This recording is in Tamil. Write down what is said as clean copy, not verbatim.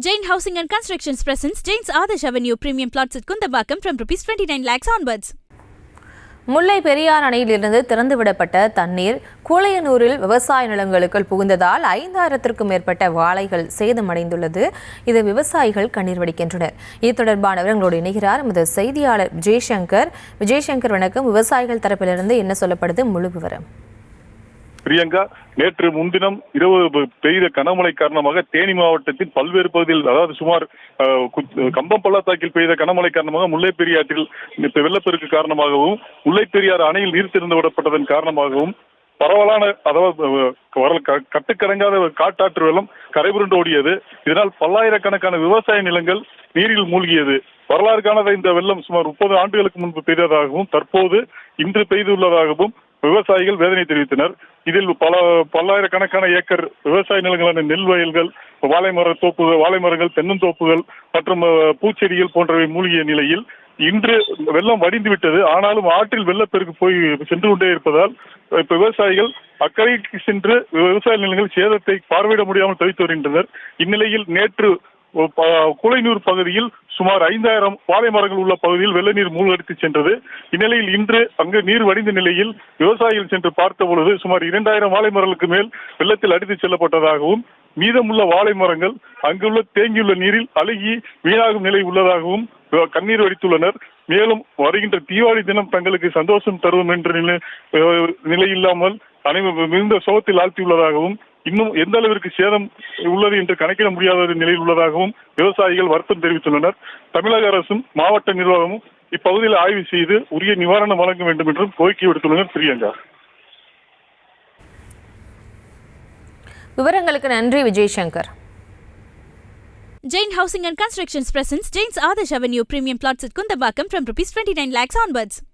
Jain Housing and Constructions presents Jain's Adarsh Avenue Premium Plots at Kundambakam from ₹29 lakhs onwards. முல்லை பெரியார் அணையிலிருந்து திறந்துவிடப்பட்ட தண்ணீர் கூளையனூரில் விவசாய நிலங்களுக்குள் புகுந்ததால் 5000க்கும் மேற்பட்ட வாழைகள் சேதமடைந்துள்ளது. இது விவசாயிகள் கண்ணீர் வடிக்கின்றனர். இது தொடர்பான விவரங்களோடு இணைகிறார் நமது செய்தியாளர் விஜயசங்கர். வணக்கம். விவசாயிகள் தரப்பிலிருந்து என்ன சொல்லப்படுது, முழு விவரம்? பிரியங்கா, நேற்று முன்தினம் இரவு பெய்த கனமழை காரணமாக தேனி மாவட்டத்தின் பல்வேறு பகுதியில், அதாவது சுமார் கம்பம் பள்ளத்தாக்கில் பெய்த கனமழை காரணமாக முல்லை பெரியாற்றில் வெள்ளப்பெருக்கு காரணமாகவும் முல்லை பெரியாறு அணையில் நீர் திறந்து விடப்பட்டதன் காரணமாகவும் பரவலான, அதாவது கட்டுக்கடங்காத காட்டாற்று வெள்ளம் கரைபுரண்டு ஓடியது. இதனால் பல்லாயிரக்கணக்கான விவசாய நிலங்கள் நீரில் மூழ்கியது. வரலாறு காணாத இந்த வெள்ளம் சுமார் 30 ஆண்டுகளுக்கு முன்பு பெய்ததாகவும் தற்போது இன்று பெய்துள்ளதாகவும் விவசாயிகள் வேதனை தெரிவித்தனர். இதில் பல்லாயிரக்கணக்கான ஏக்கர் விவசாய நிலங்களான நெல் வயல்கள், வாழை மரங்கள், தென்னந்தோப்புகள் மற்றும் பூச்செடிகள் போன்றவை மூழ்கிய நிலையில் இன்று வெள்ளம் வடிந்துவிட்டது. ஆனாலும் ஆற்றில் வெள்ளப்பெருக்கு போய் சென்று கொண்டே இருப்பதால் இப்ப விவசாயிகள் அக்கறைக்கு சென்று விவசாய நிலங்கள் சேதத்தை பார்வையிட முடியாமல் தவித்து வருகின்றனர். இந்நிலையில் நேற்று கூளையனூர் பகுதியில் சுமார் 5000 வாழை மரங்கள் உள்ள பகுதியில் வெள்ள நீர் மூழ்கடித்து சென்றது. இந்நிலையில் இன்று அங்கு நீர் வடிந்த நிலையில் விவசாயிகள் சென்று பார்த்த பொழுது சுமார் 2000 வாழை மரங்களுக்கு மேல் வெள்ளத்தில் அடித்து செல்லப்பட்டதாகவும், மீதமுள்ள வாழை மரங்கள் அங்குள்ள தேங்கியுள்ள நீரில் அழுகி வீணாகும் நிலை உள்ளதாகவும் கண்ணீர் வடித்துள்ளனர். மேலும் வருகின்ற தீபாவளி தினம் தங்களுக்கு சந்தோஷம் தருவோம் என்ற நிலை இல்லாமல் மிகுந்த சோகத்தில் ஆழ்த்தியுள்ளதாகவும், இன்னும் எந்த அளவிற்கு சேதம் உள்ளது என்று கணக்கிட முடியாத நிலையில் உள்ளதாகவும் விவசாயிகள் வருத்தம் தெரிவித்துள்ளனர். தமிழக அரசும் மாவட்ட நிர்வாகமும் இப்பகுதியில் ஆய்வு செய்து உரிய நிவாரணம் வழங்க வேண்டும் என்றும் கோரிக்கை விடுத்துள்ளனர். பிரியங்கா, விவரங்களுக்கு நன்றி Vijayashankar. Jain Housing and Constructions presents Jain's Adarsh Avenue Premium Plots at Kundambakam from ₹29 lakhs onwards.